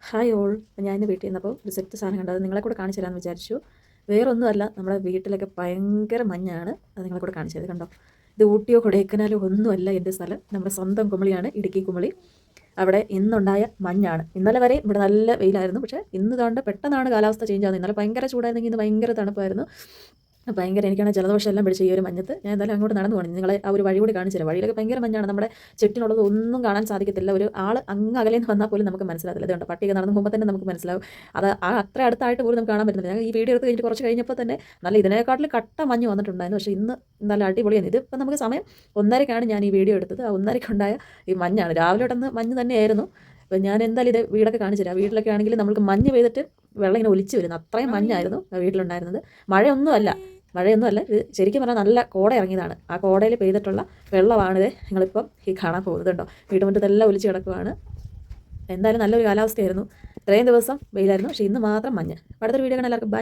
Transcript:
Hi all. ഞാൻ ഇന്ന് വീട്ടിൽ നിന്നപ്പോൾ ഒരു സെറ്റ് സാധനം കണ്ടത് നിങ്ങളെ കൂടെ കാണിച്ചു തരാമെന്ന് വിചാരിച്ചു. വേറൊന്നുമല്ല, നമ്മുടെ വീട്ടിലൊക്കെ ഭയങ്കര മഞ്ഞാണ്. അത് നിങ്ങളെ കൂടെ കാണിച്ചത് കണ്ടോ. ഇത് ഊട്ടിയോ കൊടൈക്കനാലോ ഒന്നുമല്ല എൻ്റെ സ്ഥലം. നമ്മുടെ സ്വന്തം കുമളിയാണ്, ഇടുക്കി കുമളി. അവിടെ ഇന്നുണ്ടായ മഞ്ഞാണ്. ഇന്നലെ വരെ ഇവിടെ നല്ല വെയിലായിരുന്നു, പക്ഷേ ഇന്ന് താണ്ട് പെട്ടെന്നാണ് കാലാവസ്ഥ ചേഞ്ച് ആകുന്നത്. ഇന്നലെ ഭയങ്കര ചൂടായിരുന്നെങ്കിൽ ഇന്ന് ഭയങ്കര തണുപ്പായിരുന്നു. ഭയങ്കര എനിക്കാണ് ജലദോഷം എല്ലാം പിടിച്ച് ഈ ഒരു മഞ്ഞത്ത്. ഞാൻ എന്തായാലും അങ്ങോട്ട് നടന്നു പോകണം. നിങ്ങളെ ആ ഒരു വഴി കൂടി കാണിച്ചു തരാം. വഴിയിലൊക്കെ ഭയങ്കര മഞ്ഞാണ്. നമ്മുടെ ചുറ്റിനുള്ളത് ഒന്നും കാണാൻ സാധിക്കത്തില്ല. ഒരു ആൾ അങ്ങ് അകലെ നിന്ന് വന്നാൽ പോലും നമുക്ക് മനസ്സിലാകത്തില്ല. ഇതുകൊണ്ട് പട്ടിക നടന്നു പോകുമ്പോൾ തന്നെ നമുക്ക് മനസ്സിലാവും. അത് അത്ര അടുത്തായിട്ട് പോലും നമുക്ക് കാണാൻ പറ്റുന്നില്ല. ഞാൻ ഈ വീഡിയോ എടുത്ത് കഴിഞ്ഞിട്ട് കുറച്ച് കഴിഞ്ഞപ്പോൾ തന്നെ നല്ല ഇതിനേക്കാട്ടിൽ കട്ട മഞ്ഞ് വന്നിട്ടുണ്ടായിരുന്നു. പക്ഷേ ഇന്ന് നല്ല അടിപൊളിയാണ്. ഇതിപ്പോൾ നമുക്ക് സമയം 1:30-ക്കാണ് ഞാൻ ഈ വീഡിയോ എടുത്തത്. ആ 1:30-ക്കുണ്ടായ ഈ മഞ്ഞാണ്. രാവിലെ തൊട്ടന്ന് മഞ്ഞ് തന്നെയായിരുന്നു. അപ്പോൾ ഞാൻ എന്തായാലും ഇത് വീടൊക്കെ കാണിച്ചു തരാം. വീട്ടിലൊക്കെ ആണെങ്കിൽ നമുക്ക് മഞ്ഞ് പെയ്തിട്ട് വെള്ളം ഇങ്ങനെ ഒലിച്ച് വരുന്നു. അത്രയും മഞ്ഞായിരുന്നു വീട്ടിലുണ്ടായിരുന്നത്. മഴയൊന്നുമല്ല, ഇത് ശരിക്കും പറഞ്ഞാൽ നല്ല കോട ഇറങ്ങിയതാണ്. ആ കോടയിൽ പെയ്തിട്ടുള്ള വെള്ളമാണിത് നിങ്ങളിപ്പം ഈ കാണാൻ പോകുന്നുണ്ടോ. വീട്ടുമുറ്റത്തെല്ലാം ഒലിച്ച് കിടക്കുവാണ്. എന്തായാലും നല്ലൊരു കാലാവസ്ഥയായിരുന്നു. ഇത്രയും ദിവസം വെയിലായിരുന്നു, പക്ഷേ ഇന്ന് മാത്രം മഞ്ഞ്. അടുത്തൊരു വീഡിയോ കാണാൻ എല്ലാവർക്കും ബൈ.